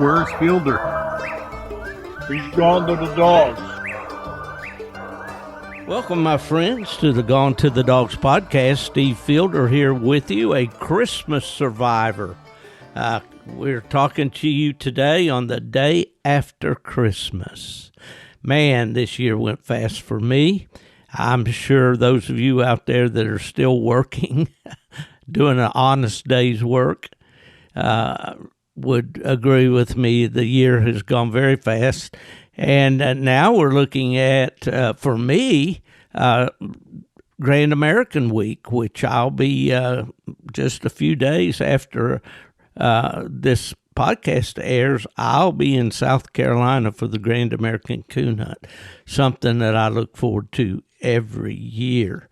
Where's Fielder? He's gone to the dogs. Welcome, my friends, to the Gone to the Dogs podcast. Steve Fielder here with you, a Christmas survivor. We're talking to you today on the day after Christmas. Man, this year went fast for me. I'm sure those of you out there that are still working, doing an honest day's work, would agree with me. The year has gone very fast. And now we're looking at, for me, Grand American Week, which I'll be just a few days after this podcast airs. I'll be in South Carolina for the Grand American Coon Hunt, something that I look forward to every year.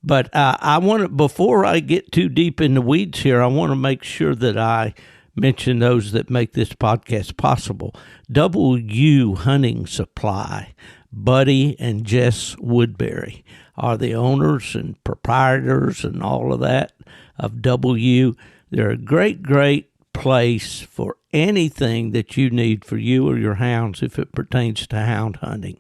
But I want to, before I get too deep in the weeds here, I want to make sure that I mention those that make this podcast possible. W Hunting Supply, Buddy and Jess Woodbury are the owners and proprietors and all of that of W. They're a great, great place for anything that you need for you or your hounds if it pertains to hound hunting.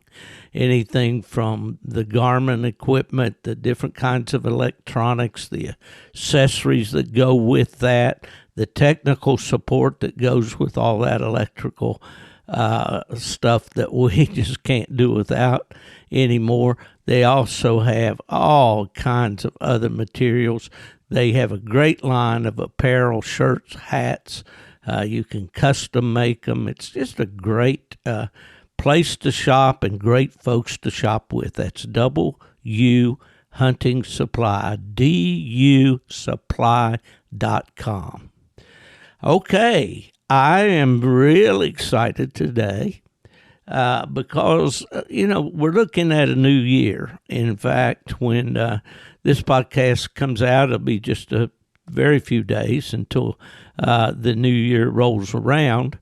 Anything from the Garmin equipment, the different kinds of electronics, the accessories that go with that, the technical support that goes with all that electrical stuff that we just can't do without anymore. They also have all kinds of other materials. They have a great line of apparel, shirts, hats. You can custom make them. It's just a great place to shop and great folks to shop with. That's W Hunting Supply, DUSupply.com. Okay, I am really excited today because, we're looking at a new year. In fact, when this podcast comes out, it'll be just a very few days until the new year rolls around.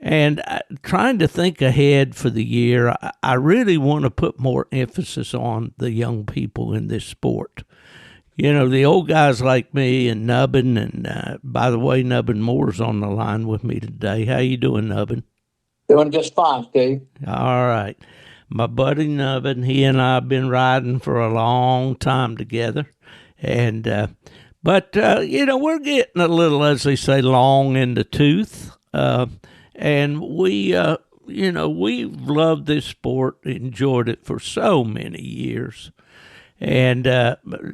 And trying to think ahead for the year, I really want to put more emphasis on the young people in this sport. The old guys like me and Nubbin, and by the way, Nubbin Moore's on the line with me today. How you doing, Nubbin? Doing just fine, Steve. All right. My buddy Nubbin, he and I have been riding for a long time together. And but we're getting a little, as they say, long in the tooth. And we've loved this sport, enjoyed it for so many years, and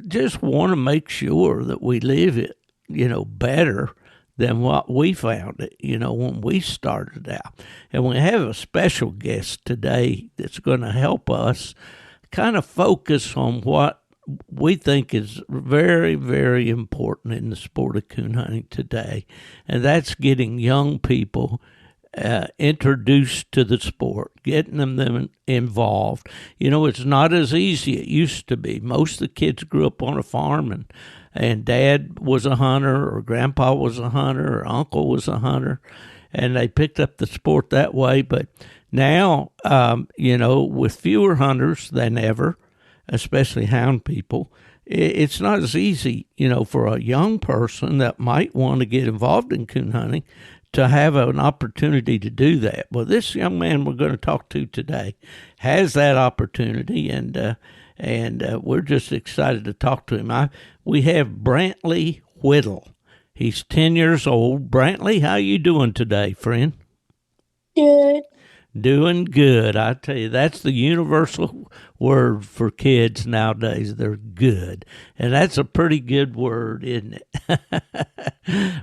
just want to make sure that we live it, better than what we found it, when we started out. And we have a special guest today that's going to help us kind of focus on what we think is very, very important in the sport of coon hunting today, and that's getting young people introduced to the sport, getting them involved. It's not as easy as it used to be. Most of the kids grew up on a farm, and dad was a hunter, or grandpa was a hunter, or uncle was a hunter, and they picked up the sport that way. But now, with fewer hunters than ever, especially hound people, it's not as easy, for a young person that might want to get involved in coon hunting to have an opportunity to do that. Well, this young man we're going to talk to today has that opportunity, and we're just excited to talk to him. We have Brantley Whittle. He's 10 years old. Brantley, how you doing today, friend? Good. Doing good. I tell you, that's the universal word for kids nowadays. They're good. And that's a pretty good word, isn't it?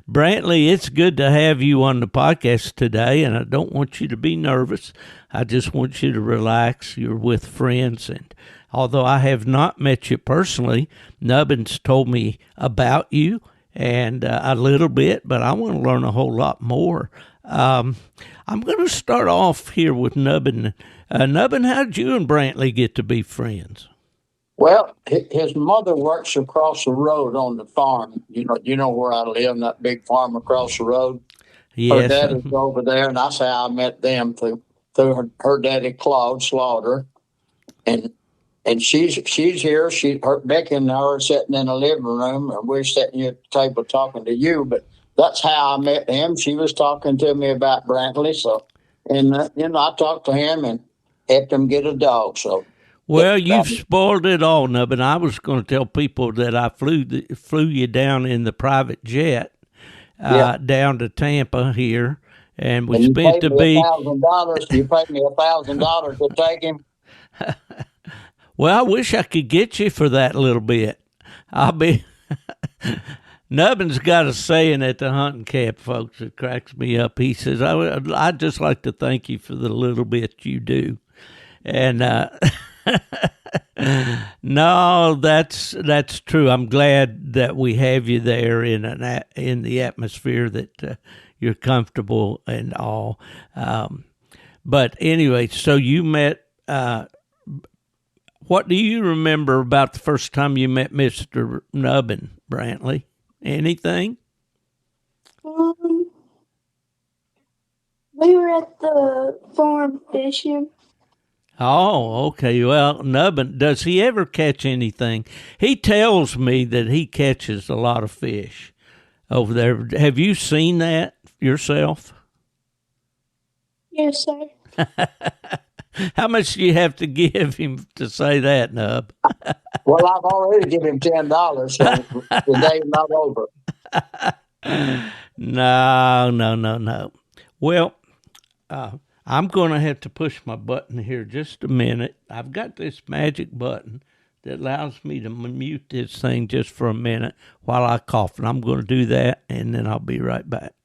Brantley, it's good to have you on the podcast today, and I don't want you to be nervous. I just want you to relax. You're with friends, and although I have not met you personally, Nubbin's told me about you and a little bit, but I want to learn a whole lot more. I'm going to start off here with Nubbin. Nubbin, how did you and Brantley get to be friends? Well, his mother works across the road on the farm. You know where I live, that big farm across the road. Yes. Her dad is over there, and that's how I met them through her daddy, Claude Slaughter. And she's here. Becky and I are sitting in the living room, and we're sitting here at the table talking to you. But that's how I met him. She was talking to me about Brantley, so and I talked to him and helped him get a dog. So Well, you've spoiled it all, Nubbin. I was going to tell people that I flew you down in the private jet down to Tampa here, and we spent the big. $1,000. You paid me $1,000 to take him. Well, I wish I could get you for that little bit. I'll be. Nubbin's got a saying at the hunting camp, folks, that cracks me up. He says, I'd just like to thank you for the little bit you do. And no, that's true. I'm glad that we have you there in the atmosphere that you're comfortable and all. But anyway, so you met. What do you remember about the first time you met Mr. Nubbin, Brantley? Anything? We were at the farm fishing. Oh, okay. Well, Nubbin, does he ever catch anything? He tells me that he catches a lot of fish over there. Have you seen that yourself? Yes, sir. How much do you have to give him to say that, Nub? Well, I've already given him $10, so the day's not over. No. Well, I'm going to have to push my button here just a minute. I've got this magic button that allows me to mute this thing just for a minute while I cough, and I'm going to do that, and then I'll be right back.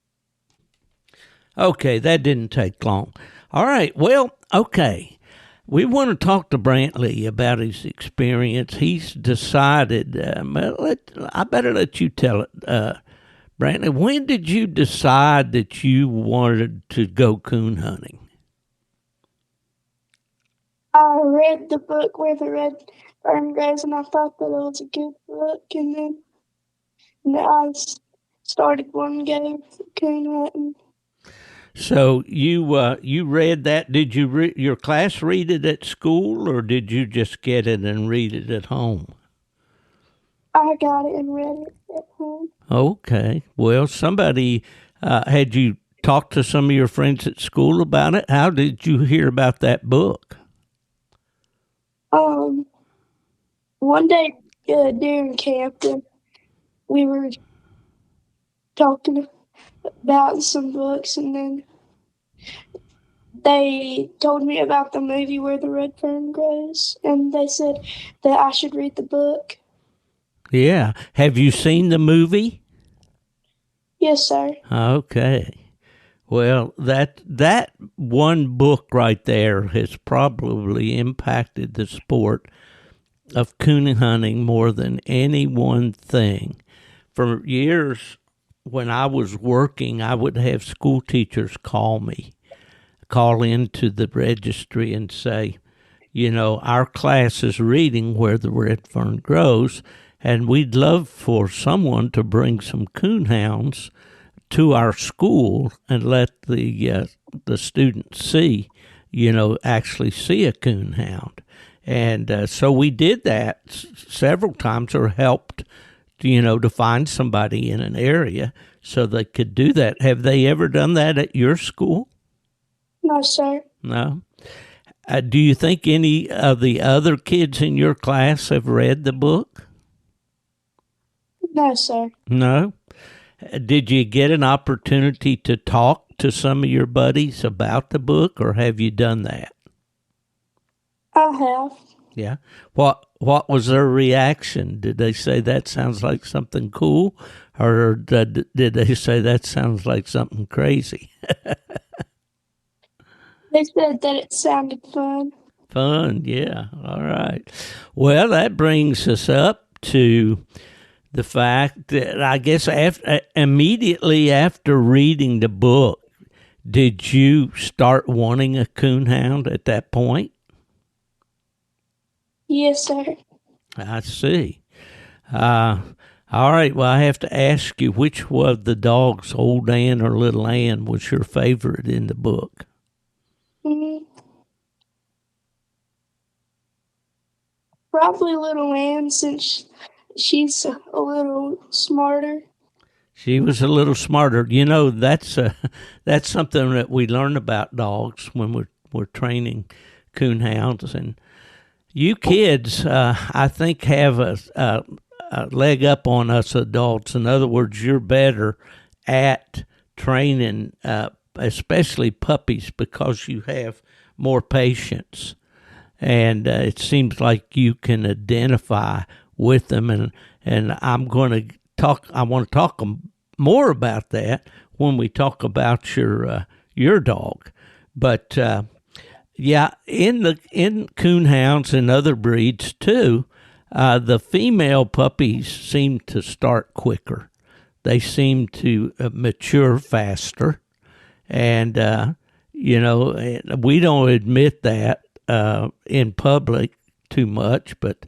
Okay, that didn't take long. All right, well, okay. We want to talk to Brantley about his experience. He's decided, I better let you tell it, Brantley. When did you decide that you wanted to go coon hunting? I read the book Where the Redbone Grows, and I thought that it was a good book, and then I started one go coon hunting. So you read that? Did you your class read it at school, or did you just get it and read it at home? I got it and read it at home. Okay. Well, somebody had you talked to some of your friends at school about it? How did you hear about that book? One day during camp, we were talking about some books, and then they told me about the movie Where the Redbone Grows, and they said that I should read the book. Yeah. Have you seen the movie? Yes, sir. Okay. Well, that one book right there has probably impacted the sport of coon hunting more than any one thing. For years, when I was working, I would have school teachers call into the registry and say, our class is reading Where the Redbone Grows, and we'd love for someone to bring some coon hounds to our school and let the students see, actually see a coon hound. And so we did that several times, or helped, to find somebody in an area so they could do that. Have they ever done that at your school? No, sir. No. Do you think any of the other kids in your class have read the book? No, sir. No. Did you get an opportunity to talk to some of your buddies about the book, or have you done that? I have. Yeah. What was their reaction? Did they say that sounds like something cool, or did they say that sounds like something crazy? They said that it sounded fun. Fun, yeah. All right. Well, that brings us up to the fact that I guess immediately after reading the book, did you start wanting a coon hound at that point? Yes, sir. I see. All right. Well, I have to ask you, which of the dogs, Old Ann or Little Ann, was your favorite in the book? Probably Little Ann, since she's a little smarter. She was a little smarter. You know, that's something that we learn about dogs when we're training coonhounds. And you kids, I think, have a leg up on us adults. In other words, you're better at training, especially puppies, because you have more patience. And it seems like you can identify with them. And I want to talk more about that when we talk about your dog. But yeah, in coonhounds and other breeds too, the female puppies seem to start quicker. They seem to mature faster, and we don't admit that in public too much, but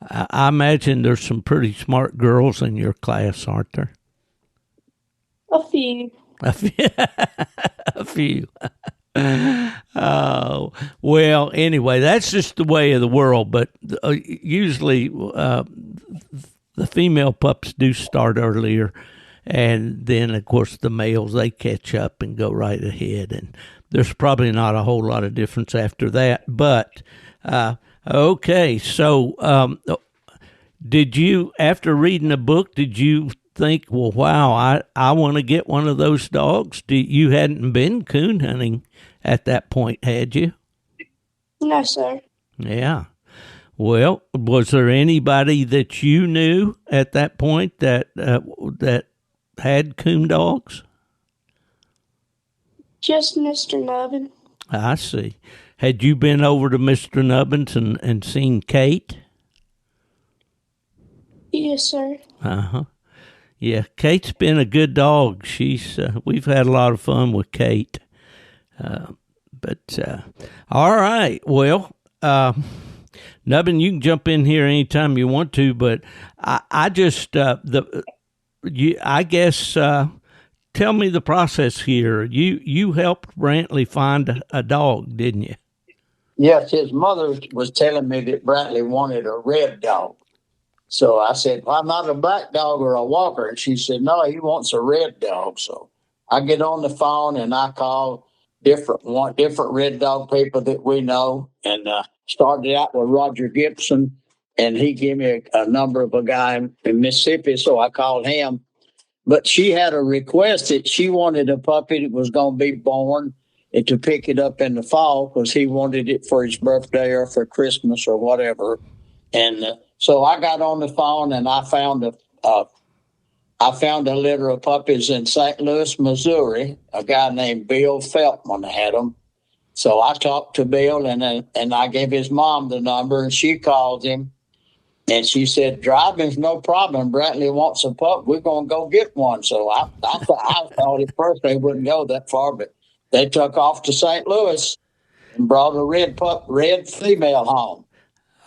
I imagine there's some pretty smart girls in your class, aren't there? A few. A few. Oh, well, anyway, that's just the way of the world, but usually the female pups do start earlier, and then, of course, the males, they catch up and go right ahead, and there's probably not a whole lot of difference after that, but okay, so did you, after reading the book, did you think, well, wow, I want to get one of those dogs? You hadn't been coon hunting at that point, had you? No, sir. Yeah. Well, was there anybody that you knew at that point that had coon dogs? Just Mr. Nubbin. I see. Had you been over to Mr. Nubbin's and seen Kate? Yes, sir. Uh-huh. Yeah, Kate's been a good dog. We've had a lot of fun with Kate. But all right. Well, Nubbin, you can jump in here anytime you want to, but I just I guess tell me the process here. You helped Brantley find a dog, didn't you? Yes, his mother was telling me that Brantley wanted a red dog. So I said, well, I'm not a black dog or a walker. And she said, no, he wants a red dog. So I get on the phone and I call different red dog people that we know, and started out with Roger Gibson, and he gave me a number of a guy in Mississippi, so I called him. But she had a request that she wanted a puppy that was going to be born and to pick it up in the fall because he wanted it for his birthday or for Christmas or whatever. And so I got on the phone and I found a litter of puppies in St. Louis, Missouri. A guy named Bill Feltman had them. So I talked to Bill and I gave his mom the number, and she called him. And she said, driving's no problem. Brantley wants a pup. We're going to go get one. So I thought at first they wouldn't go that far, but they took off to St. Louis and brought a red female home.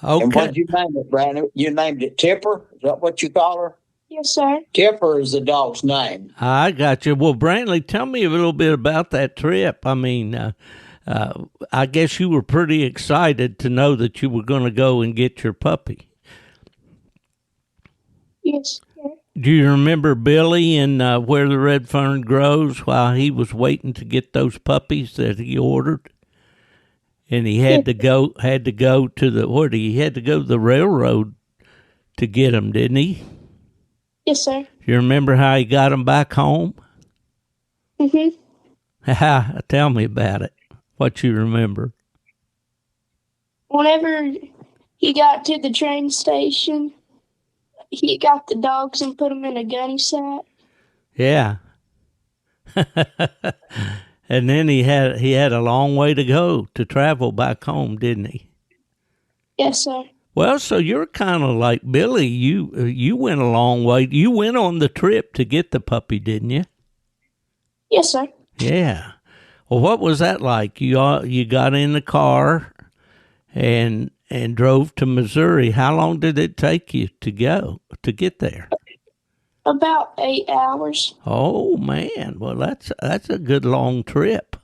Okay. And what did you name it, Brantley? You named it Tipper? Is that what you call her? Yes, sir. Tipper is the dog's name. I got you. Well, Brantley, tell me a little bit about that trip. I mean, I guess you were pretty excited to know that you were going to go and get your puppy. Yes, sir. Do you remember Billy and where the red fern grows while he was waiting to get those puppies that he ordered? And he had to go to the railroad to get them, didn't he? Yes, sir. You remember how he got them back home? Mm-hmm. Tell me about it. What you remember? Whenever he got to the train station, he got the dogs and put them in a gunny sack. Yeah. And then he had a long way to go to travel back home, didn't he? Yes, sir. Well, so you're kind of like Billy. You went a long way. You went on the trip to get the puppy, didn't you? Yes, sir. Yeah. Well, what was that like? You got in the car and drove to Missouri. How long did it take you to get there? About 8 hours. Oh man, well that's a good long trip.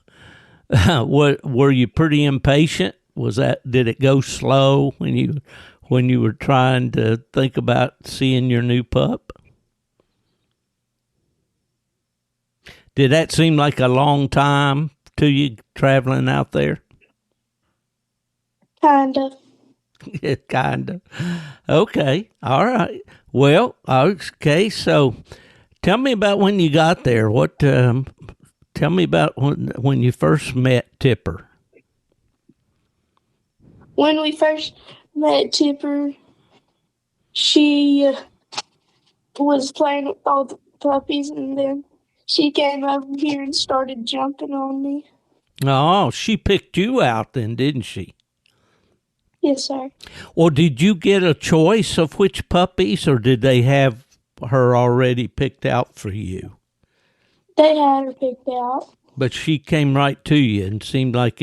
Were you pretty impatient? Did it go slow when you were trying to think about seeing your new pup? Did that seem like a long time to you traveling out there? Kind of. Yeah, kind of. Okay. All right. Well, okay. So tell me about when you got there. Tell me about when you first met Tipper. When we first met Tipper, she was playing with all the puppies, and then she came over here and started jumping on me. Oh, she picked you out then, didn't she? Yes, sir. Well, did you get a choice of which puppies, or did they have her already picked out for you? They had her picked out. But she came right to you and seemed like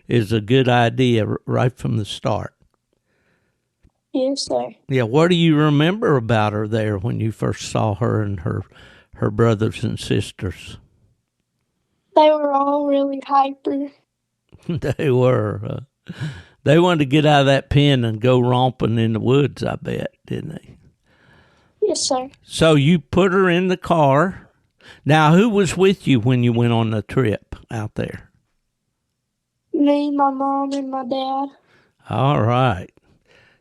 is a good idea right from the start. Yes, sir. Yeah, what do you remember about her there when you first saw her and her brothers and sisters? They were all really hyper. They were. They wanted to get out of that pen and go romping in the woods, I bet, didn't they? Yes, sir. So you put her in the car. Now, who was with you when you went on the trip out there? Me, my mom, and my dad. All right.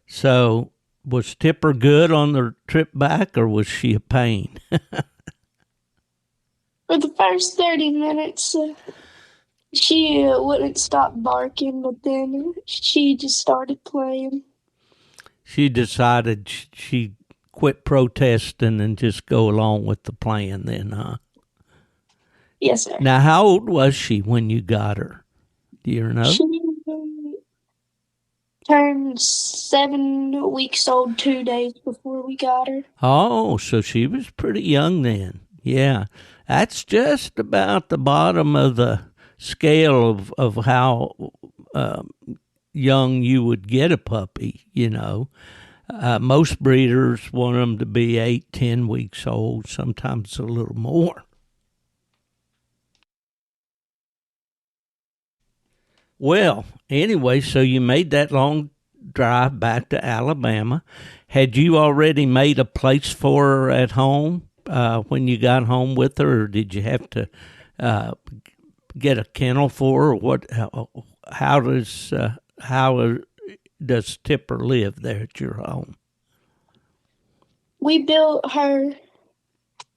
So was Tipper good on the trip back, or was she a pain? For the first 30 minutes, she wouldn't stop barking, but then she just started playing. She decided she quit protesting and just go along with the plan then, huh? Yes, sir. Now, how old was she when you got her? Do you know? She turned 7 weeks old 2 days before we got her. Oh, so she was pretty young then. Yeah. That's just about the bottom of the scale of how young you would get a puppy, you know. Most breeders want them to be 8, 10 weeks old, sometimes a little more. Well, anyway, so you made that long drive back to Alabama. Had you already made a place for her at home when you got home with her, or did you have to get a kennel for her? What? How does Tipper live there at your home? We built her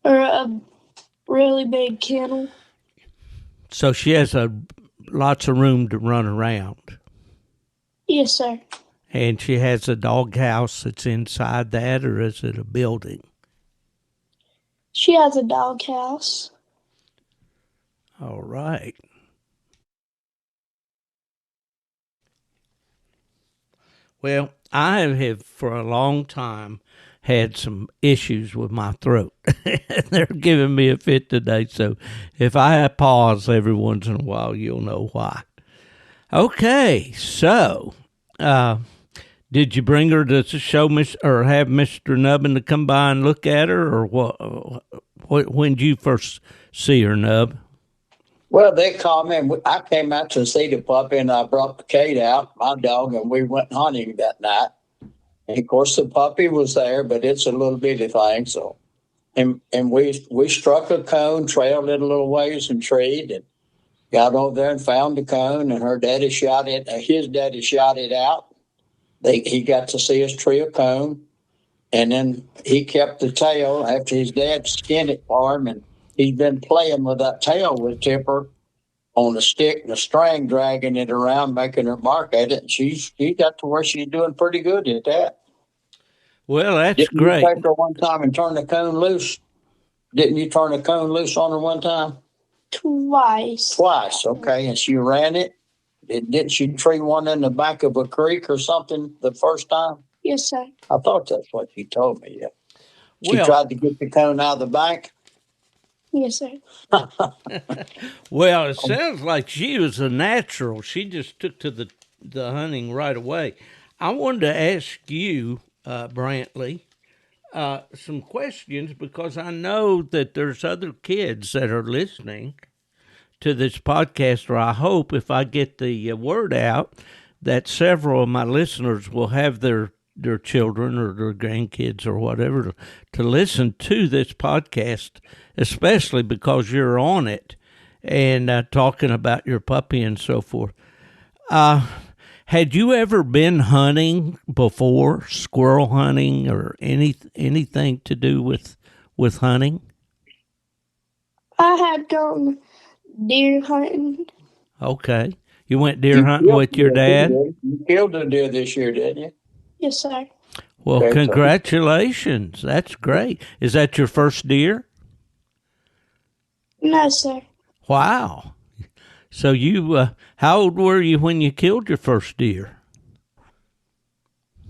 a really big kennel. So she has lots of room to run around. Yes, sir. And she has a dog house that's inside that, or is it a building? She has a dog house. All right. Well, I have for a long time had some issues with my throat. They're giving me a fit today, so if I pause every once in a while, you'll know why. Okay, so did you bring her to show or have Mr. Nubbin to come by and look at her, or what? When did you first see her, Nub? Well, they called me. I came out to see the puppy, and I brought Kate out, my dog, and we went hunting that night. And of course, the puppy was there, but it's a little bitty thing. So, and we struck a cone, trailed it a little ways, and treed, and got over there and found the cone. And her daddy shot it. His daddy shot it out. He got to see us tree a cone, and then he kept the tail after his dad skinned it for him, and he's been playing with that tail with Tipper on a stick and a string, dragging it around, making her bark at it. And she got to where she's doing pretty good at that. Well, that's Didn't great. You take her one time and turn the cone loose? Didn't you turn the cone loose on her one time? Twice. Twice, okay. And she ran it. Didn't she tree one in the back of a creek or something the first time? Yes, sir. I thought that's what she told me, yeah. She Well, tried to get the cone out of the bank. Yes, sir. Well, it sounds like she was a natural. She just took to the hunting right away. I wanted to ask you, Brantley, some questions because I know that there's other kids that are listening to this podcast, or I hope if I get the word out that several of my listeners will have their their children or their grandkids or whatever to listen to this podcast, especially because you're on it and talking about your puppy and so forth. Had you ever been hunting before, squirrel hunting or anything to do with hunting? I had gone deer hunting. Okay. You went deer hunting with your dad? You killed a deer this year, didn't you? Yes, sir. Well, congratulations. That's great. Is that your first deer? No, sir. Wow. So you, how old were you when you killed your first deer?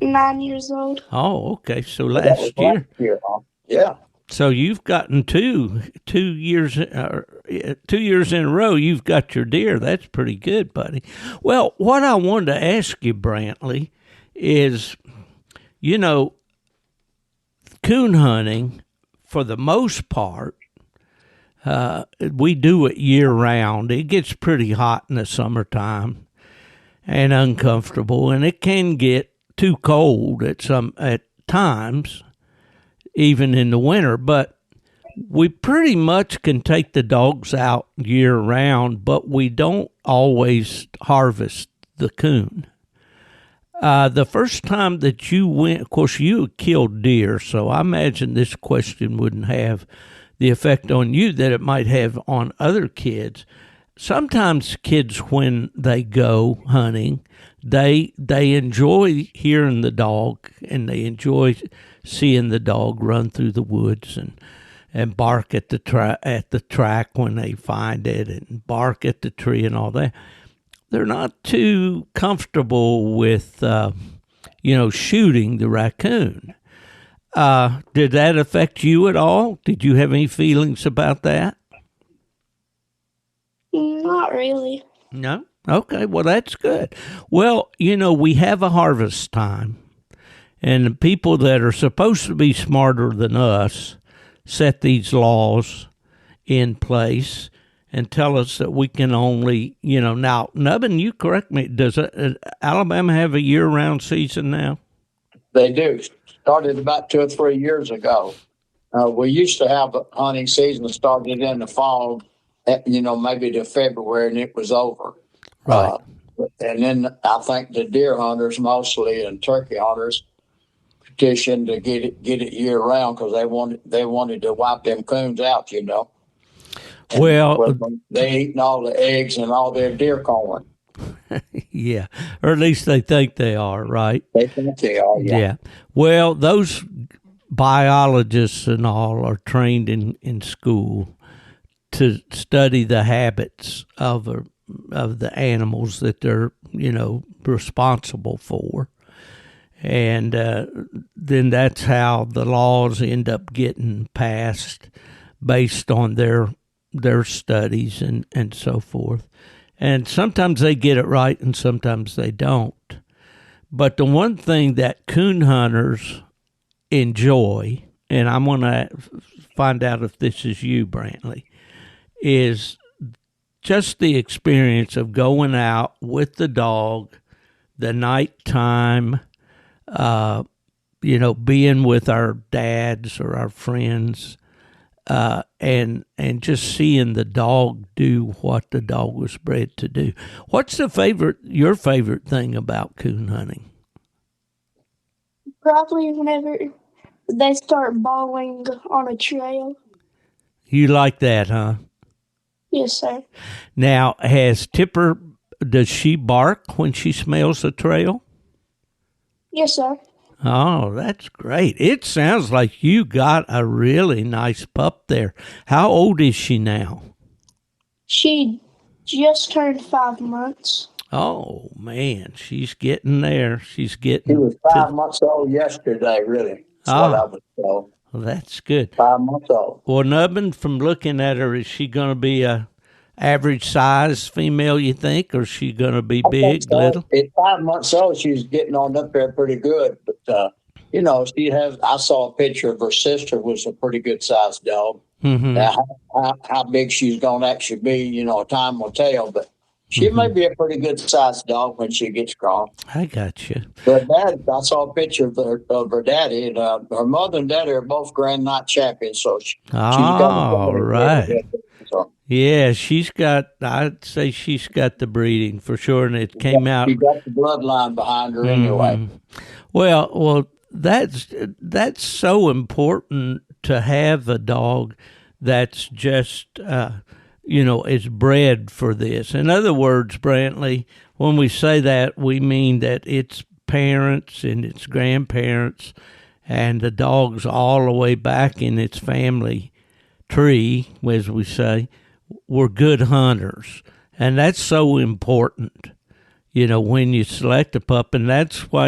9 years old. Oh, okay. So last year. Huh? Yeah. So you've gotten 2 years, 2 years in a row. You've got your deer. That's pretty good, buddy. Well, what I wanted to ask you, Brantley, is, you know, coon hunting, for the most part, we do it year round. It gets pretty hot in the summertime and uncomfortable, and it can get too cold at times, even in the winter. But we pretty much can take the dogs out year round, but we don't always harvest the coon. The first time that you went, of course, you killed deer, so I imagine this question wouldn't have the effect on you that it might have on other kids. Sometimes kids, when they go hunting, they enjoy hearing the dog, and they enjoy seeing the dog run through the woods and bark at the track when they find it, and bark at the tree and all that. They're not too comfortable with, shooting the raccoon. Did that affect you at all? Did you have any feelings about that? Not really. No? Okay, well, that's good. Well, we have a harvest time, and the people that are supposed to be smarter than us set these laws in place and tell us that we can only, now, Nubbin, you correct me, does Alabama have a year-round season now? They do. Started about 2 or 3 years ago. We used to have a hunting season that started in the fall, maybe to February, and it was over. Right. And then I think the deer hunters mostly and turkey hunters petitioned to get it year round because they wanted to wipe them coons out, And well, they eating all the eggs and all their deer corn. Yeah, or at least they think they are, right? They think they are, yeah. Well, those biologists and all are trained in school to study the habits of the animals that they're, responsible for. And then that's how the laws end up getting passed based on their studies and so forth. And sometimes they get it right and sometimes they don't. But the one thing that coon hunters enjoy, and I'm going to find out if this is you, Brantley, is just the experience of going out with the dog, the nighttime, being with our dads or our friends, and just seeing the dog do what the dog was bred to do. What's your favorite thing about coon hunting? Probably whenever they start bawling on a trail. You like that, huh? Yes, sir. Now, does she bark when she smells a trail? Yes, sir. Oh, that's great. It sounds like you got a really nice pup there. How old is she now? She just turned 5 months. Oh, man, she's getting there. She was 5 months old yesterday, really. That's what I was told. Well, that's good. 5 months old. Well, Nubbin, from looking at her, is she going to be a average size female, you think, or is she going to be big, little? At 5 months old, she's getting on up there pretty good. But, I saw a picture of her sister was a pretty good sized dog. Mm-hmm. Now, how big she's going to actually be, time will tell. But She may be a pretty good sized dog when she gets grown. I got you. Her dad, I saw a picture of her daddy, and her mother and daddy are both Grand Night champions. So she's got All right. So Yeah, I'd say she's got the breeding for sure, and it came out. She got the bloodline behind her anyway. Well, that's so important to have a dog that's just is bred for this. In other words, Brantley, when we say that, we mean that its parents and its grandparents and the dog's all the way back in its family tree, as we say, were good hunters. And that's so important, when you select a pup. And that's why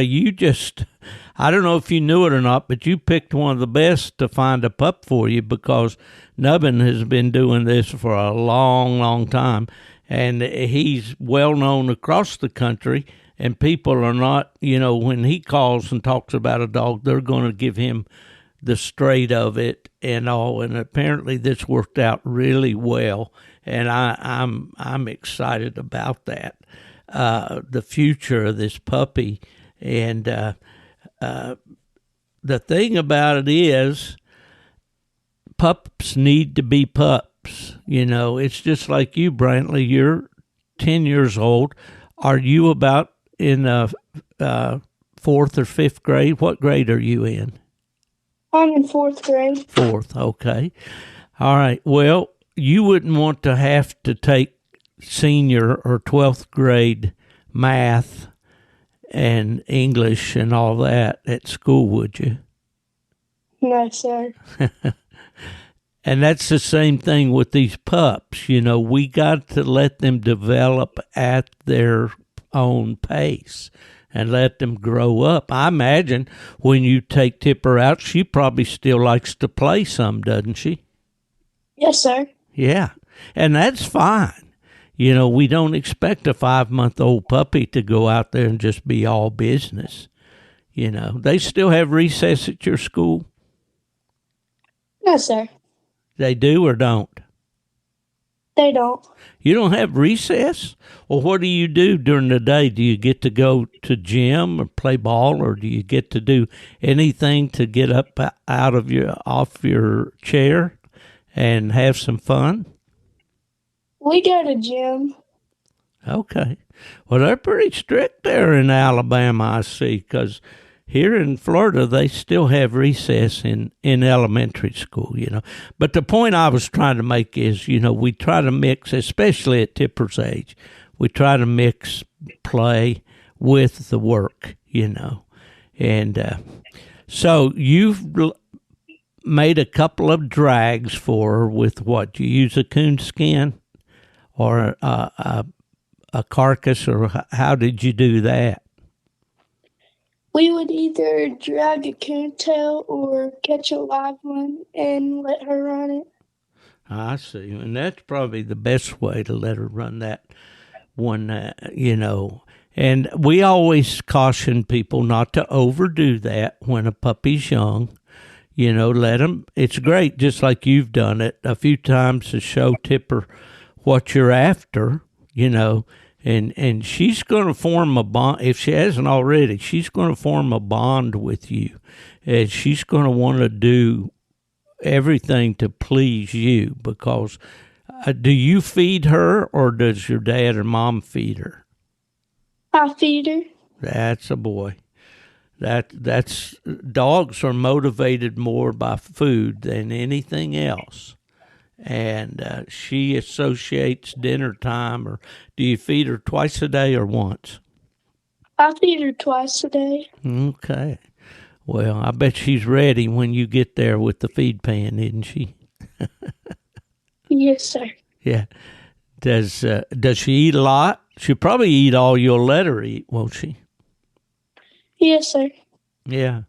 I don't know if you knew it or not, but you picked one of the best to find a pup for you, because Nubbin has been doing this for a long, long time. And he's well known across the country. And people are not, when he calls and talks about a dog, they're going to give him the straight of it and all. And apparently this worked out really well. And I'm excited about that. The future of this puppy. And the thing about it is, pups need to be pups. It's just like you, Brantley. You're 10 years old. Are you about in fourth or fifth grade? What grade are you in? I'm in fourth grade. Fourth, okay. All right. Well, you wouldn't want to have to take senior or 12th grade math and English and all that at school, would you? No, sir. And that's the same thing with these pups. We got to let them develop at their own pace and let them grow up. I imagine when you take Tipper out, she probably still likes to play some, doesn't she? Yes, sir. Yeah, and that's fine. We don't expect a 5-month-old puppy to go out there and just be all business. They still have recess at your school? No, sir. They do or don't? They don't. You don't have recess? Well, what do you do during the day? Do you get to go to gym or play ball, or do you get to do anything to get up off your chair and have some fun? We go to gym. Okay. Well, they're pretty strict there in Alabama, I see, because here in Florida, they still have recess in elementary school, But the point I was trying to make is, we try to mix, especially at Tipper's age, we try to mix play with the work, And so you've made a couple of drags for her with what? You use a coon skin or a carcass, or how did you do that? We would either drag a coontail or catch a live one and let her run it. I see. And that's probably the best way to let her run that one, And we always caution people not to overdo that when a puppy's young. Let them. It's great, just like you've done it a few times, to show Tipper what you're after, And she's going to form a bond, if she hasn't already, she's going to form a bond with you. And she's going to want to do everything to please you, because do you feed her, or does your dad or mom feed her? I feed her. That's a boy. That's dogs are motivated more by food than anything else. And she associates dinner time, or do you feed her twice a day or once? I feed her twice a day. Okay. Well, I bet she's ready when you get there with the feed pan, isn't she? Yes, sir. Yeah. Does she eat a lot? She'll probably eat all you'll let her eat, won't she? Yes, sir. Yeah.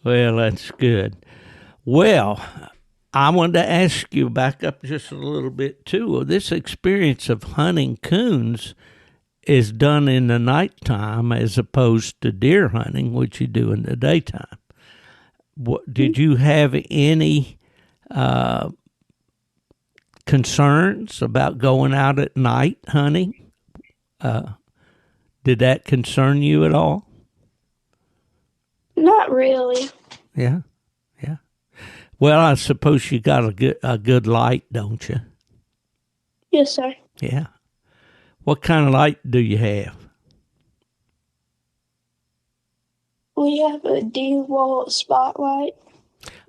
Well, that's good. Well, I wanted to ask you, back up just a little bit too. This experience of hunting coons is done in the nighttime as opposed to deer hunting, which you do in the daytime. Did you have any concerns about going out at night hunting, Did that concern you at all? Not really. Yeah. Well, I suppose you got a good light, don't you? Yes, sir. Yeah. What kind of light do you have? We have a D-wall spotlight.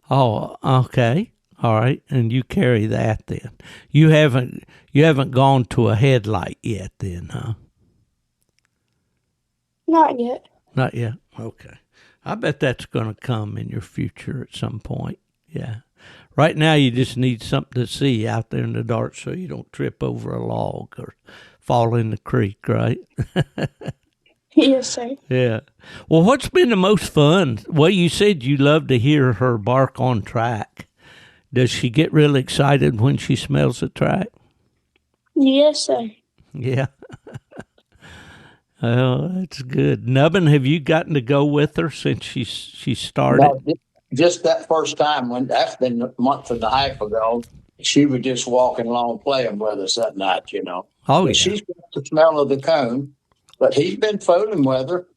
Oh, okay. All right. And you carry that then. You haven't gone to a headlight yet then, huh? Not yet. Not yet. Okay. I bet that's going to come in your future at some point. Yeah. Right now you just need something to see out there in the dark so you don't trip over a log or fall in the creek, right? Yes, sir. Yeah. Well, what's been the most fun? Well, you said you love to hear her bark on track. Does she get really excited when she smells the track? Yes, sir. Yeah. Oh, that's good. Nubbin, have you gotten to go with her since she started? No, just that first time, when that's been a month and a half ago, she was just walking along playing with us that night, you know. Oh, But yeah. she's got the smell of the coon, but he's been fooling with her.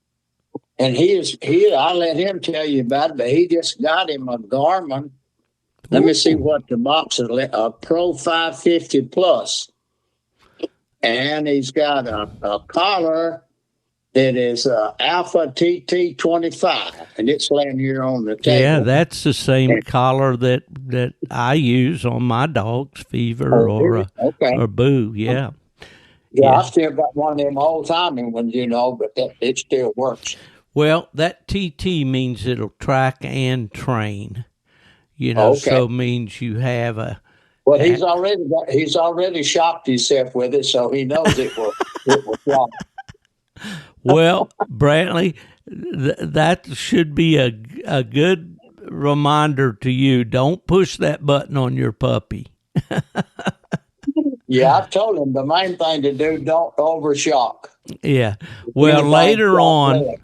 And I let him tell you about it, but he just got him a Garmin. Let me see what the box is, a Pro 550 Plus. And he's got a collar that is Alpha TT25, and it's laying here on the table. Yeah, that's the same collar that I use on my dogs, Fever or Boo. Yeah. Yeah, I still got one of them old timey ones, you know, but it still works. Well, that TT means it'll track and train. You know, so means you have a. Well, he's already shocked himself with it, so he knows it will flop. Well, Brantley, that should be a good reminder to you. Don't push that button on your puppy. Yeah, I've told him the main thing to do, don't overshock. Yeah. Well, later on,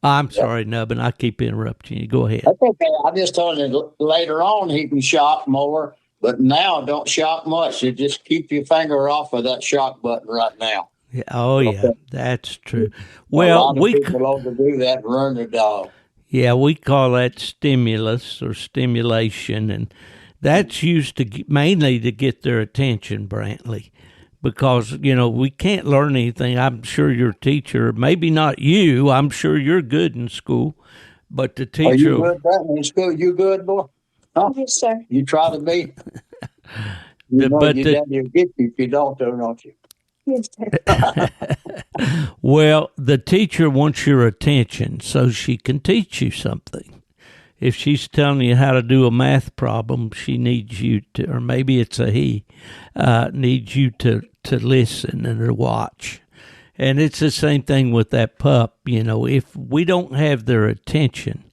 I'm sorry, Nubbin, I keep interrupting you. Go ahead. That's okay. I just told him later on he can shock more, but now don't shock much. You just keep your finger off of that shock button right now. Yeah. Oh, yeah, that's true. Well, people overdo that and ruin their dog. Yeah, we call that stimulus or stimulation, and that's used to mainly to get their attention, Brantley, because, you know, we can't learn anything. I'm sure your teacher, maybe not you, I'm sure you're good in school, but the teacher. Are you good, Brantley, in school? You good, boy? Huh? Yes, sir. You try to be. You know your daddy will get you if you don't you? Yes, sir. Well, the teacher wants your attention so she can teach you something. If she's telling you how to do a math problem, she needs you to, or maybe it's a he, needs you to listen and to watch. And it's the same thing with that pup. You know, if we don't have their attention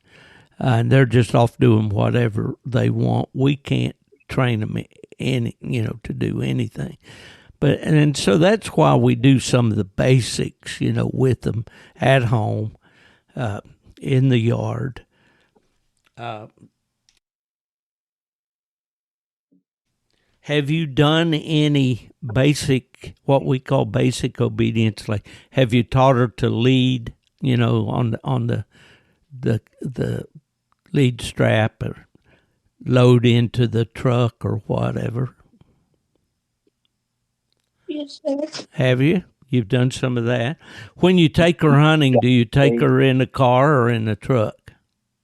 and they're just off doing whatever they want, we can't train them to do anything. And so that's why we do some of the basics, you know, with them at home, in the yard. Have you done any what we call basic obedience? Like, have you taught her to lead, you know, on the lead strap or load into the truck or whatever? Yes, sir. Have you? You've done some of that. When you take her hunting, do you take her in the car or in the truck?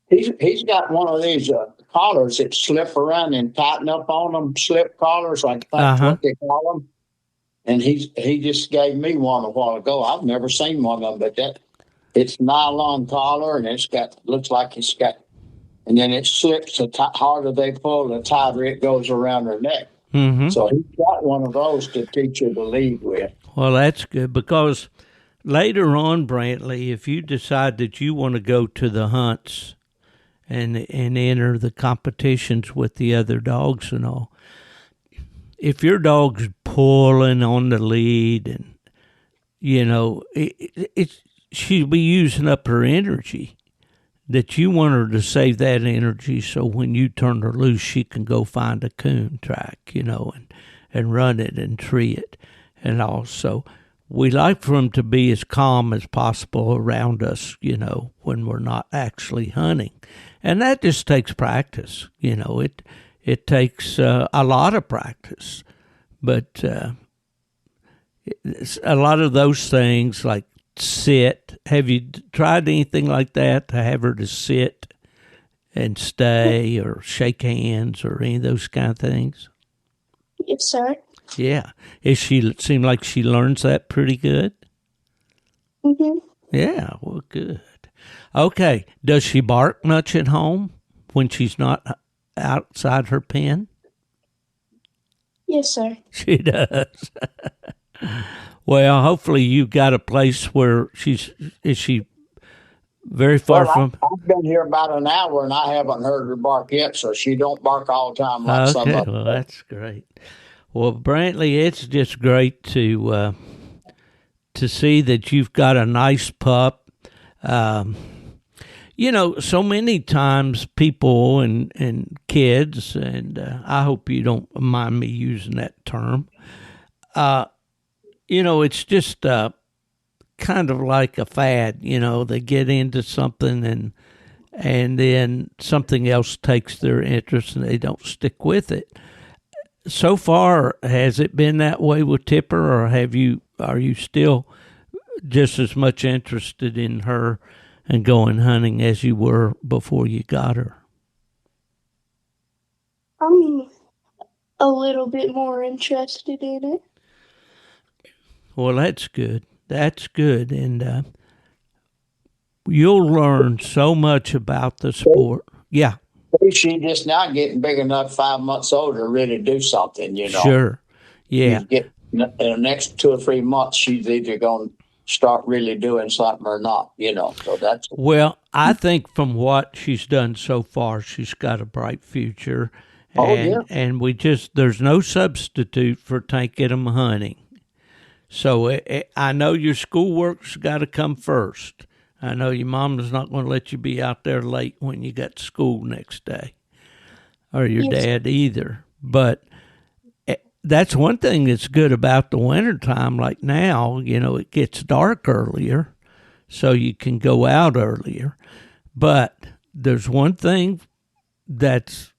He's got one of these collars that slip around and tighten up on them, slip collars, like that's what they call them. And he just gave me one a while ago. I've never seen one of them, but it's nylon collar, and looks like it's got, and then it slips. The harder they pull, the tighter it goes around her neck. Mm-hmm. So he's got one of those to teach her to lead with. Well, that's good, because later on, Brantley, if you decide that you want to go to the hunts and enter the competitions with the other dogs and all, if your dog's pulling on the lead and, you know, she'll be using up her energy, that you want her to save that energy so when you turn her loose, she can go find a coon track, you know, and run it and tree it. and also we like for them to be as calm as possible around us, when we're not actually hunting. And that just takes practice. It takes a lot of practice. But a lot of those things like sit. Have you tried anything like that, to have her to sit and stay or shake hands or any of those kind of things? Yes, sir. Yeah. It seem like she learns that pretty good? Mm-hmm. Yeah, well, good. Okay. Does she bark much at home when she's not outside her pen? Yes, sir. She does. Well, hopefully you got a place where is she very far from? I've been here about an hour and I haven't heard her bark yet, so she don't bark all the time like some of them. Well, that's great. Well, Brantley, it's just great to see that you've got a nice pup. So many times people and kids, and I hope you don't mind me using that term, it's just kind of like a fad. They get into something and then something else takes their interest and they don't stick with it. So far, has it been that way with Tipper, or are you still just as much interested in her and going hunting as you were before you got her? I'm a little bit more interested in it. Well, that's good. That's good. And you'll learn so much about the sport. Yeah. She's just now getting big enough, 5 months older, to really do something, Sure. Yeah. In the next 2 or 3 months, she's either going to start really doing something or not, So that's. Well, I think from what she's done so far, she's got a bright future. And there's no substitute for taking them hunting. So I know your schoolwork's got to come first. I know your mama's not going to let you be out there late when you got school next day, or your dad either. But that's one thing that's good about the wintertime. Like now, it gets dark earlier, so you can go out earlier. But there's one thing that's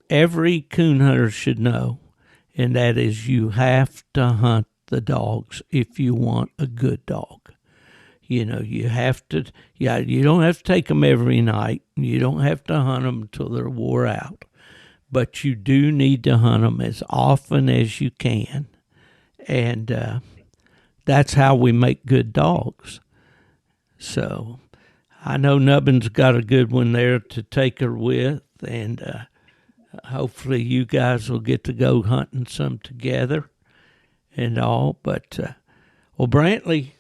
every coon hunter should know, and that is you have to hunt the dogs if you want a good dog. You have to, you don't have to take them every night. You don't have to hunt them until they're wore out. But you do need to hunt them as often as you can. And that's how we make good dogs. So I know Nubbin's got a good one there to take her with. And hopefully you guys will get to go hunting some together and all. But, well, Brantley,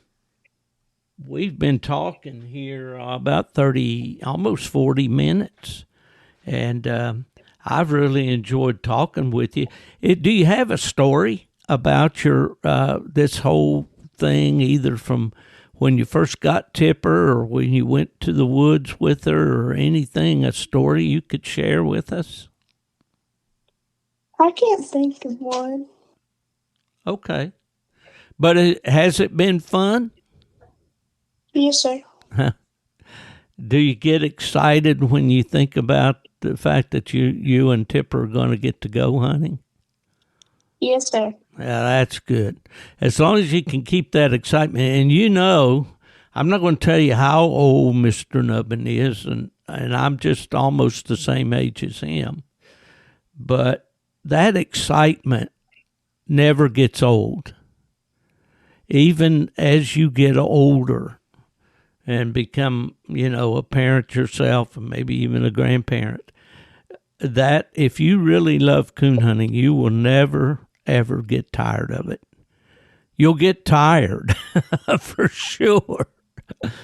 we've been talking here about 30, almost 40 minutes, and I've really enjoyed talking with you. Do you have a story about your this whole thing, either from when you first got Tipper or when you went to the woods with her, or anything, a story you could share with us? I can't think of one. Okay. But has it been fun? Yes, sir. Do you get excited when you think about the fact that you and Tipper are going to get to go hunting? Yes, sir. Yeah, that's good. As long as you can keep that excitement. And I'm not going to tell you how old Mr. Nubbin is, and I'm just almost the same age as him. But that excitement never gets old. Even as you get older and become, a parent yourself, and maybe even a grandparent, that if you really love coon hunting, you will never, ever get tired of it. You'll get tired, for sure,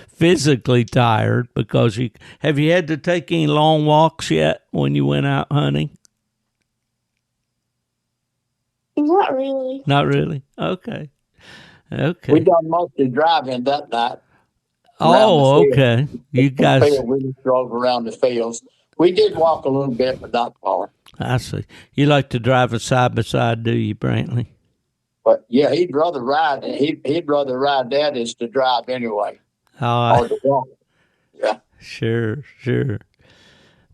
physically tired, because have you had to take any long walks yet when you went out hunting? Not really. Not really? Okay. We done mostly driving that night. Oh, okay. You guys. We just drove around the fields. We did walk a little bit, but not far. I see. You like to drive a side by side, do you, Brantley? But yeah, he'd rather ride. He'd rather ride that is to drive anyway, or to walk. Yeah. Sure.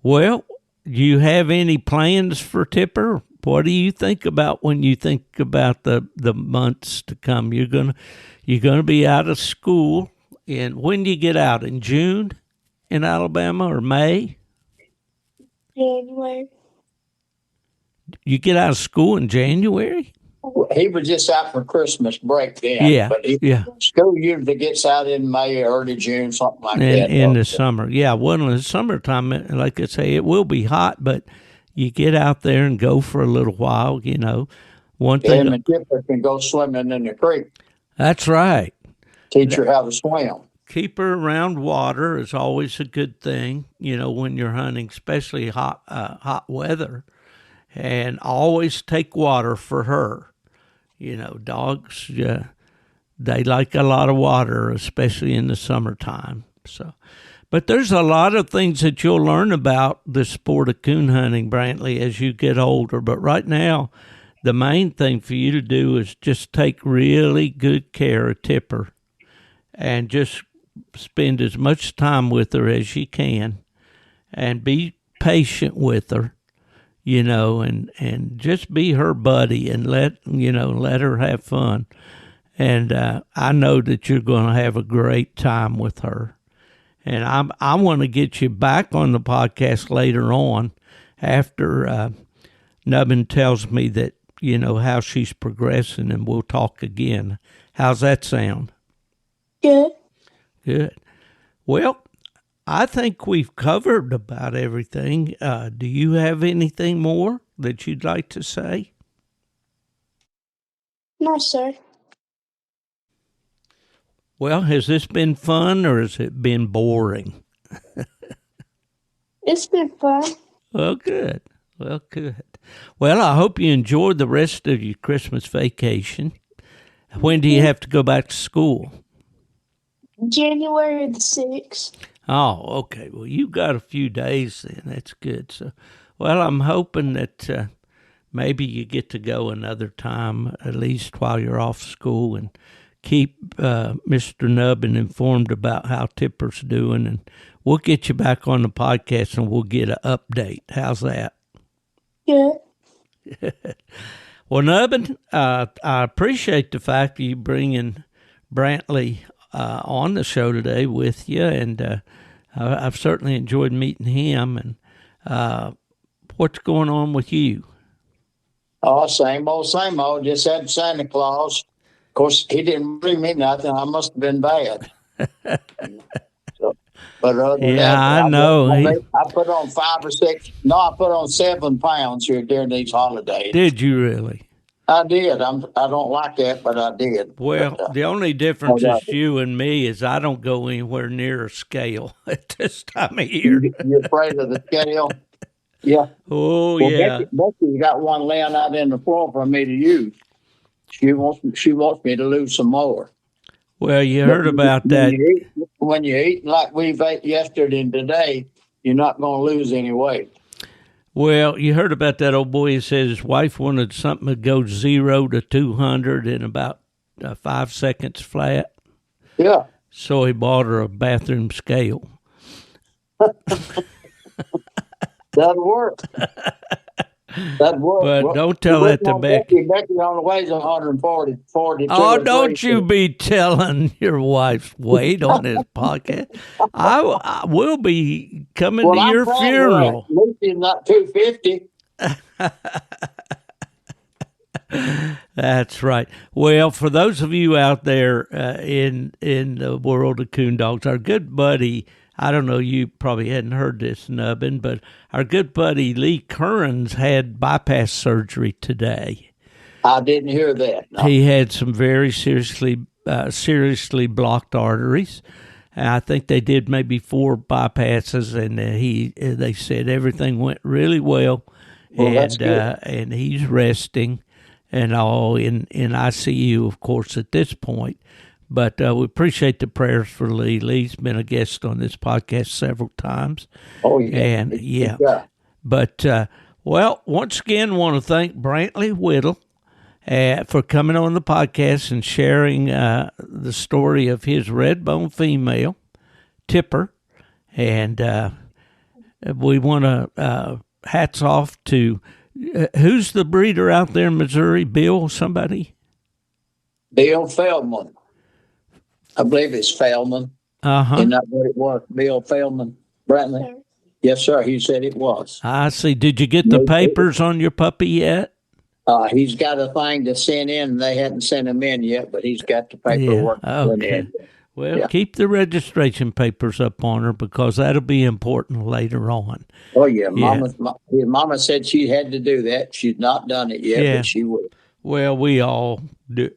Well, do you have any plans for Tipper? What do you think about when you think about the months to come? You're gonna be out of school, and when do you get out? In June, in Alabama, or May? January. You get out of school in January? He was just out for Christmas break then. Yeah, But school usually gets out in May, early June, something like that. In the summer. Yeah, well, in the summertime, like I say, it will be hot, but you get out there and go for a little while, One thing. And Tipper can go swimming in the creek. That's right. Teach her how to swim. Keep her around water is always a good thing, when you're hunting, especially hot weather. And always take water for her. Dogs, they like a lot of water, especially in the summertime. So, but there's a lot of things that you'll learn about the sport of coon hunting, Brantley, as you get older. But right now, the main thing for you to do is just take really good care of Tipper and just spend as much time with her as you can and be patient with her. And just be her buddy and let her have fun. And I know that you're going to have a great time with her. And I want to get you back on the podcast later on after Nubbin tells me that, how she's progressing, and we'll talk again. How's that sound? Good. Well, I think we've covered about everything. Do you have anything more that you'd like to say? No, sir. Well, has this been fun or has it been boring? It's been fun. Well, good. Well, I hope you enjoyed the rest of your Christmas vacation. When do you have to go back to school? January the 6th. Oh, okay. Well, you got a few days then. That's good. So, well, I'm hoping that maybe you get to go another time, at least while you're off school, and keep Mr. Nubbin informed about how Tipper's doing. And we'll get you back on the podcast and we'll get an update. How's that? Good. Well, Nubbin, I appreciate the fact that you bringing Brantley on the show today with you, and I've certainly enjoyed meeting him. And what's going on with you? Oh, same old. Just had Santa Claus. Of course, he didn't bring me nothing. I must have been bad. But other than that, I know. I put on 5 or 6. No, I put on 7 pounds here during these holidays. Did you really? I did. I don't like that, but I did. Well, the only difference is you and me is I don't go anywhere near a scale at this time of year. You're afraid of the scale? Yeah. Oh, well, yeah. Becky's got one laying out in the floor for me to use. She wants me to lose some more. Well, you heard about that. When you eat like we've ate yesterday and today, you're not going to lose any weight. Well, you heard about that old boy who said his wife wanted something to go 0 to 200 in about 5 seconds flat. Yeah. So he bought her a bathroom scale. That'll work. But don't tell that to Becky. Becky only weighs 140. Oh, don't you be telling your wife's weight on this podcast. I will be coming to your funeral. Lucy's not 250. That's right. Well, for those of you out there in the world of coon dogs, our good buddy, I don't know, you probably hadn't heard this, Nubbin, but our good buddy Lee Curran's had bypass surgery today. I didn't hear that. No. He had some very seriously blocked arteries. And I think they did maybe 4 bypasses, and they said everything went really well, that's good. And he's resting and all in ICU, of course, at this point. But we appreciate the prayers for Lee. Lee's been a guest on this podcast several times. Oh, yeah. And, yeah. But, well, once again, want to thank Brantley Whittle for coming on the podcast and sharing the story of his Redbone female, Tipper. And we want to hats off to who's the breeder out there in Missouri? Bill, somebody? Bill Feldman. I believe it's Feldman. Isn't that what it was? Bill Feldman, Brantley? Sure. Yes, sir. He said it was. I see. Did you get the papers on your puppy yet? He's got a thing to send in. They hadn't sent him in yet, but he's got the paperwork to send in. Well, keep the registration papers up on her because that'll be important later on. Oh, yeah. Mama said she had to do that. She's not done it yet, but she will. Well, we all do.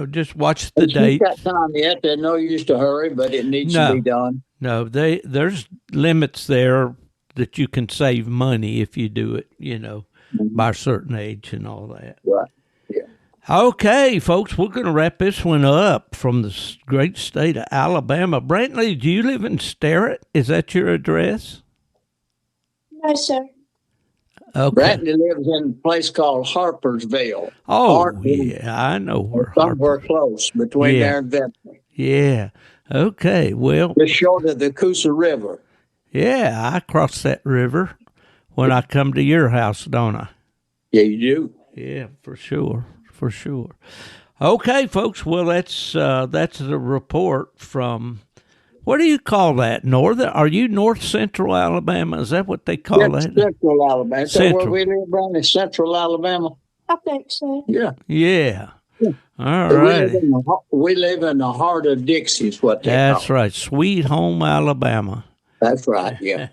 Just watch the date. She's got time yet. There's no use to hurry, but it needs to be done. No, there's limits there that you can save money if you do it, by a certain age and all that. Right. Yeah. Okay, folks, we're going to wrap this one up from the great state of Alabama. Brantley, do you live in Sterrett? Is that your address? No, sir. Okay. Brantley lives in a place called Harpersville. Oh, yeah, I know where. Somewhere close between there and Bentley. Yeah. Okay, well. Just short of the Coosa River. Yeah, I cross that river when I come to your house, don't I? Yeah, you do. Yeah, for sure. Okay, folks, well, that's the report from, what do you call that? Are you north central Alabama? Is that what they call that? Central Alabama. Is that where we live, Brantley? Central Alabama? I think so. Yeah. Yeah. All right. We live in the heart of Dixie is what they call it. That's right. Sweet home Alabama. That's right, yeah.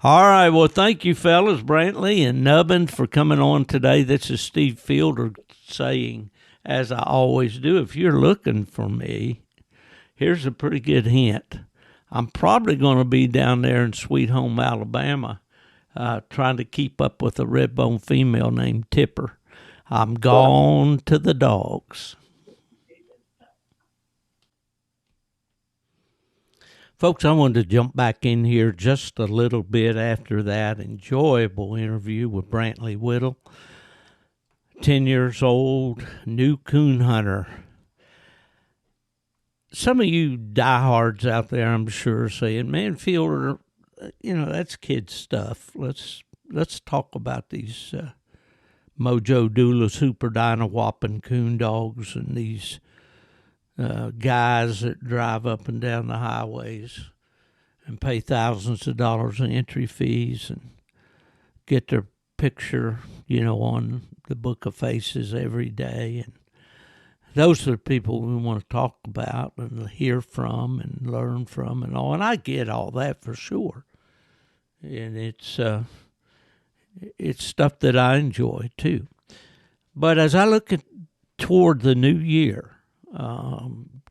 All right. Well, thank you, fellas, Brantley and Nubbin, for coming on today. This is Steve Fielder saying, as I always do, if you're looking for me, here's a pretty good hint. I'm probably going to be down there in Sweet Home, Alabama, trying to keep up with a Redbone female named Tipper. I'm gone to the dogs. Folks, I wanted to jump back in here just a little bit after that enjoyable interview with Brantley Whittle, 10 years old, new coon hunter. Some of you diehards out there, I'm sure, are saying, man, Fielder, that's kid stuff. Let's talk about these Mojo Doula Super Dyna Whopping coon dogs and these guys that drive up and down the highways and pay thousands of dollars in entry fees and get their picture, on the Book of Faces every day. And those are the people we want to talk about and hear from and learn from and all. And I get all that for sure. And it's stuff that I enjoy too. But as I look toward the new year,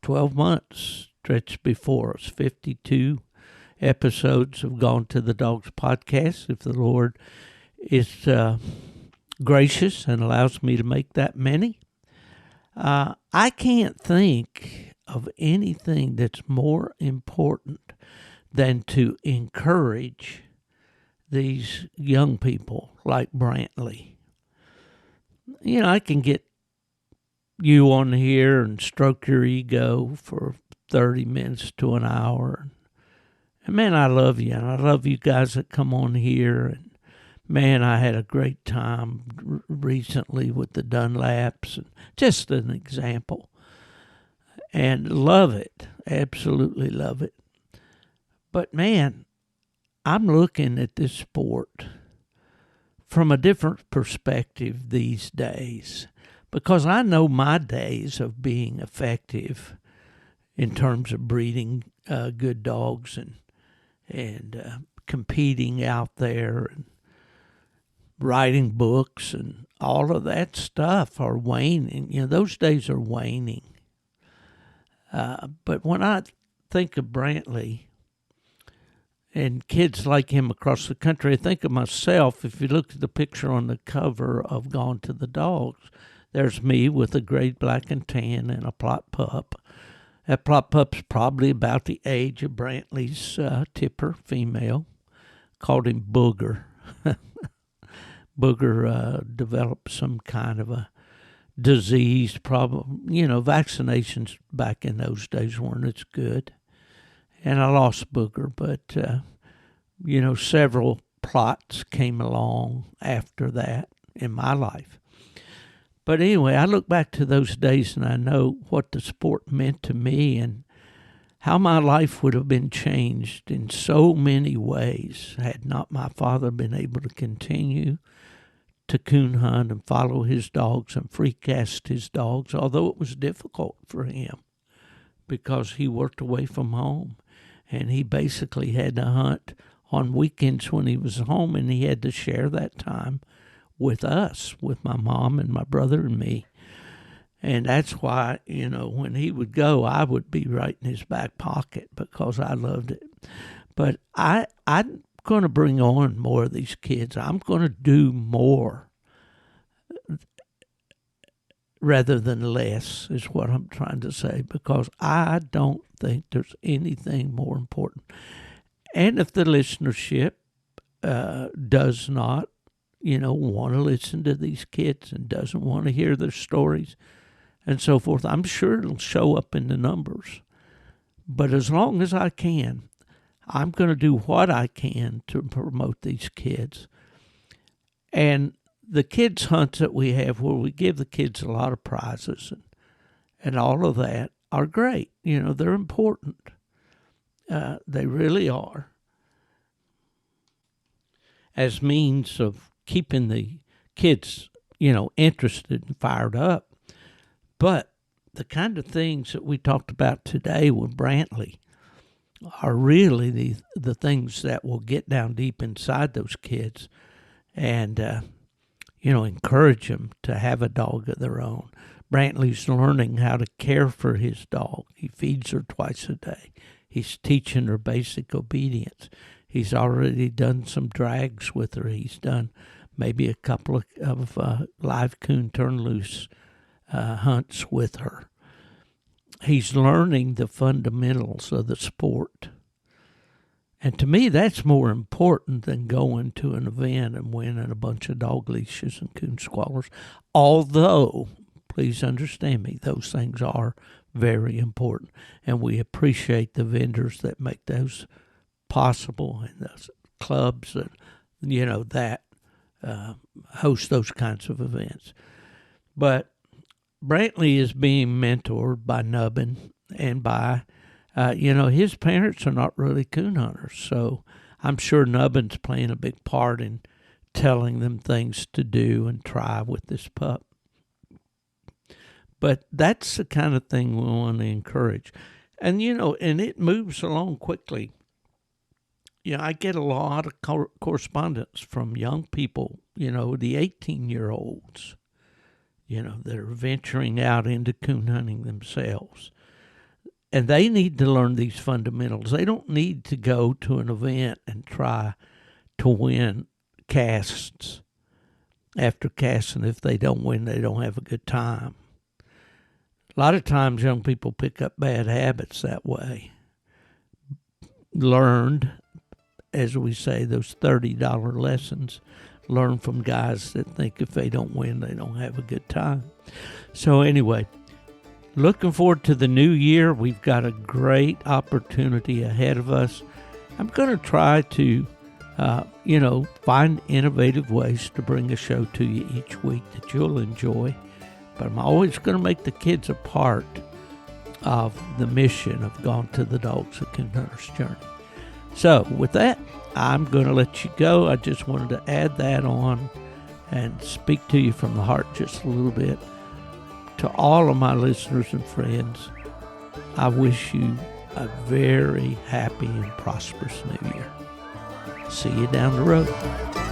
12 months stretched before us, 52 episodes have gone to the Dogs podcast. If the Lord is gracious and allows me to make that many, I can't think of anything that's more important than to encourage these young people like Brantley. I can get you on here and stroke your ego for 30 minutes to an hour. And man, I love you. And I love you guys that come on here. And man, I had a great time recently with the Dunlaps. And just an example. And love it. Absolutely love it. But man, I'm looking at this sport from a different perspective these days. Because I know my days of being effective in terms of breeding good dogs and competing out there and writing books and all of that stuff are waning. Those days are waning. But when I think of Brantley and kids like him across the country, I think of myself. If you look at the picture on the cover of Gone to the Dogs, there's me with a great black and tan and a plot pup. That plot pup's probably about the age of Brantley's Tipper female. Called him Booger. Booger developed some kind of a disease problem. Vaccinations back in those days weren't as good. And I lost Booger, but, several plots came along after that in my life. But anyway, I look back to those days and I know what the sport meant to me and how my life would have been changed in so many ways had not my father been able to continue to coon hunt and follow his dogs and free cast his dogs, although it was difficult for him because he worked away from home and he basically had to hunt on weekends when he was home, and he had to share that time with us, with my mom and my brother and me. And that's why, when he would go, I would be right in his back pocket because I loved it. But I'm going to bring on more of these kids. I'm going to do more rather than less is what I'm trying to say, because I don't think there's anything more important. And if the listenership does not, want to listen to these kids and doesn't want to hear their stories and so forth, I'm sure it'll show up in the numbers. But as long as I can, I'm going to do what I can to promote these kids. And the kids' hunts that we have where we give the kids a lot of prizes and all of that are great. They're important. They really are, as means of keeping the kids, interested and fired up. But the kind of things that we talked about today with Brantley are really the things that will get down deep inside those kids and, encourage them to have a dog of their own. Brantley's learning how to care for his dog. He feeds her twice a day. He's teaching her basic obedience. He's already done some drags with her. He's done maybe a couple of live coon turn loose hunts with her. He's learning the fundamentals of the sport. And to me, that's more important than going to an event and winning a bunch of dog leashes and coon squallers. Although, please understand me, those things are very important. And we appreciate the vendors that make those possible and those clubs that, host those kinds of events. But Brantley is being mentored by Nubbin and by, his parents are not really coon hunters. So I'm sure Nubbin's playing a big part in telling them things to do and try with this pup. But that's the kind of thing we want to encourage. And, and it moves along quickly. I get a lot of correspondence from young people, the 18-year-olds, that are venturing out into coon hunting themselves. And they need to learn these fundamentals. They don't need to go to an event and try to win casts after casting. If they don't win, they don't have a good time. A lot of times young people pick up bad habits that way. Learned, as we say, those $30 lessons. Learn from guys that think if they don't win, they don't have a good time. So anyway, looking forward to the new year. We've got a great opportunity ahead of us. I'm going to try to, find innovative ways to bring a show to you each week that you'll enjoy. But I'm always going to make the kids a part of the mission of Gone to the Dogs, a Coon Hunter's Journey. So with that, I'm going to let you go. I just wanted to add that on and speak to you from the heart just a little bit. To all of my listeners and friends, I wish you a very happy and prosperous new year. See you down the road.